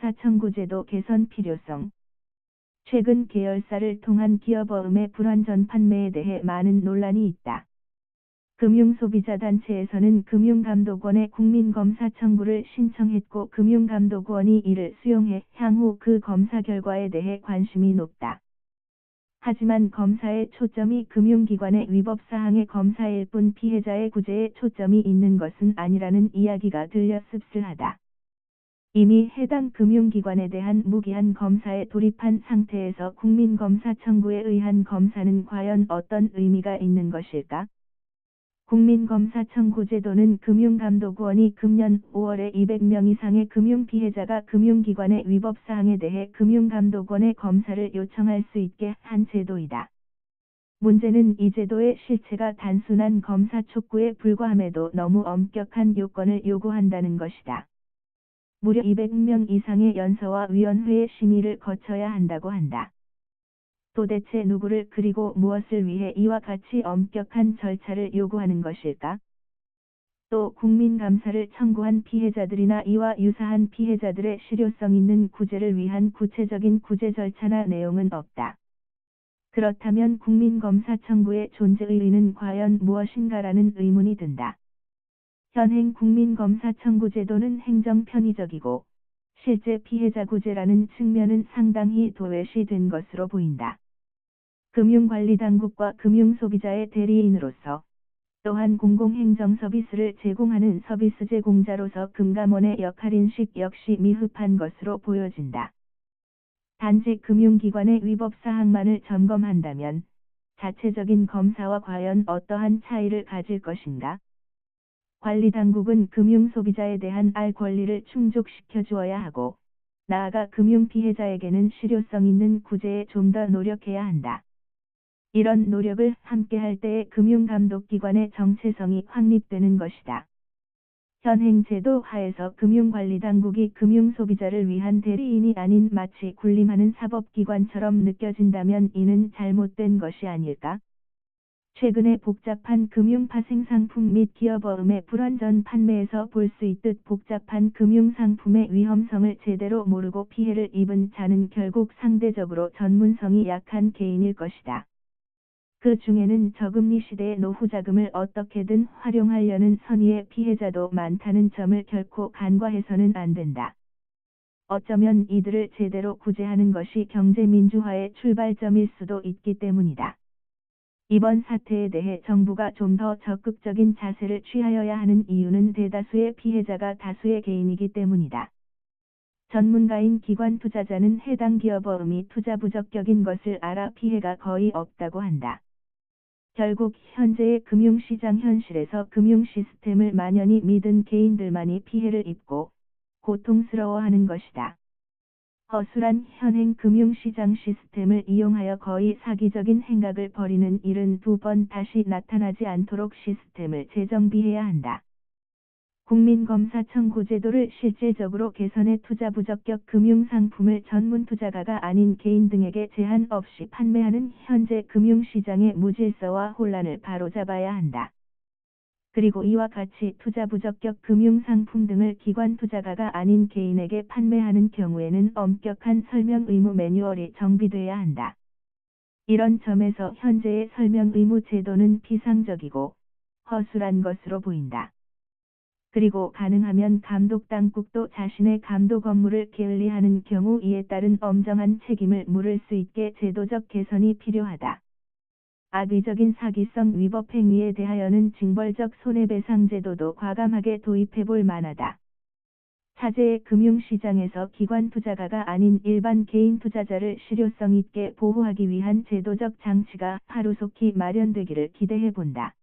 검사 청구제도 개선 필요성. 최근 계열사를 통한 기업어음의 불완전 판매에 대해 많은 논란이 있다. 금융소비자단체에서는 금융감독원에 국민검사 청구를 신청했고 금융감독원이 이를 수용해 향후 그 검사 결과에 대해 관심이 높다. 하지만 검사의 초점이 금융기관의 위법사항의 검사일 뿐 피해자의 구제에 초점이 있는 것은 아니라는 이야기가 들려 씁쓸하다. 이미 해당 금융기관에 대한 무기한 검사에 돌입한 상태에서 국민검사 청구에 의한 검사는 과연 어떤 의미가 있는 것일까? 국민검사 청구 제도는 금융감독원이 금년 5월에 200명 이상의 금융피해자가 금융기관의 위법사항에 대해 금융감독원에 검사를 요청할 수 있게 한 제도이다. 문제는 이 제도의 실체가 단순한 검사 촉구에 불과함에도 너무 엄격한 요건을 요구한다는 것이다. 무려 200명 이상의 연서와 위원회의 심의를 거쳐야 한다고 한다. 도대체 누구를 그리고 무엇을 위해 이와 같이 엄격한 절차를 요구하는 것일까? 또 국민감사를 청구한 피해자들이나 이와 유사한 피해자들의 실효성 있는 구제를 위한 구체적인 구제 절차나 내용은 없다. 그렇다면 국민검사 청구의 존재 의의는 과연 무엇인가라는 의문이 든다. 현행 국민검사 청구 제도는 행정 편의적이고 실제 피해자 구제라는 측면은 상당히 도외시된 것으로 보인다. 금융관리당국과 금융소비자의 대리인으로서 또한 공공행정 서비스를 제공하는 서비스 제공자로서 금감원의 역할인식 역시 미흡한 것으로 보여진다. 단지 금융기관의 위법사항만을 점검한다면 자체적인 검사와 과연 어떠한 차이를 가질 것인가? 관리당국은 금융소비자에 대한 알 권리를 충족시켜 주어야 하고 나아가 금융피해자에게는 실효성 있는 구제에 좀 더 노력해야 한다. 이런 노력을 함께할 때에 금융감독기관의 정체성이 확립되는 것이다. 현행 제도 하에서 금융관리당국이 금융소비자를 위한 대리인이 아닌 마치 군림하는 사법기관처럼 느껴진다면 이는 잘못된 것이 아닐까? 최근에 복잡한 금융파생상품 및 기업어음의 불완전 판매에서 볼 수 있듯 복잡한 금융상품의 위험성을 제대로 모르고 피해를 입은 자는 결국 상대적으로 전문성이 약한 개인일 것이다. 그 중에는 저금리 시대의 노후자금을 어떻게든 활용하려는 선의의 피해자도 많다는 점을 결코 간과해서는 안 된다. 어쩌면 이들을 제대로 구제하는 것이 경제민주화의 출발점일 수도 있기 때문이다. 이번 사태에 대해 정부가 좀 더 적극적인 자세를 취하여야 하는 이유는 대다수의 피해자가 다수의 개인이기 때문이다. 전문가인 기관 투자자는 해당 기업어음이 투자 부적격인 것을 알아 피해가 거의 없다고 한다. 결국 현재의 금융시장 현실에서 금융 시스템을 만연히 믿은 개인들만이 피해를 입고 고통스러워하는 것이다. 허술한 현행 금융시장 시스템을 이용하여 거의 사기적인 행각을 벌이는 일은 두 번 다시 나타나지 않도록 시스템을 재정비해야 한다. 국민검사 청구 제도를 실질적으로 개선해 투자 부적격 금융상품을 전문 투자가가 아닌 개인 등에게 제한 없이 판매하는 현재 금융시장의 무질서와 혼란을 바로잡아야 한다. 그리고 이와 같이 투자 부적격 금융상품 등을 기관 투자가가 아닌 개인에게 판매하는 경우에는 엄격한 설명 의무 매뉴얼이 정비돼야 한다. 이런 점에서 현재의 설명 의무 제도는 비상적이고 허술한 것으로 보인다. 그리고 가능하면 감독당국도 자신의 감독 업무를 게을리하는 경우 이에 따른 엄정한 책임을 물을 수 있게 제도적 개선이 필요하다. 악의적인 사기성 위법 행위에 대하여는 징벌적 손해배상 제도도 과감하게 도입해볼 만하다. 차제의 금융시장에서 기관 투자가가 아닌 일반 개인 투자자를 실효성 있게 보호하기 위한 제도적 장치가 하루속히 마련되기를 기대해본다.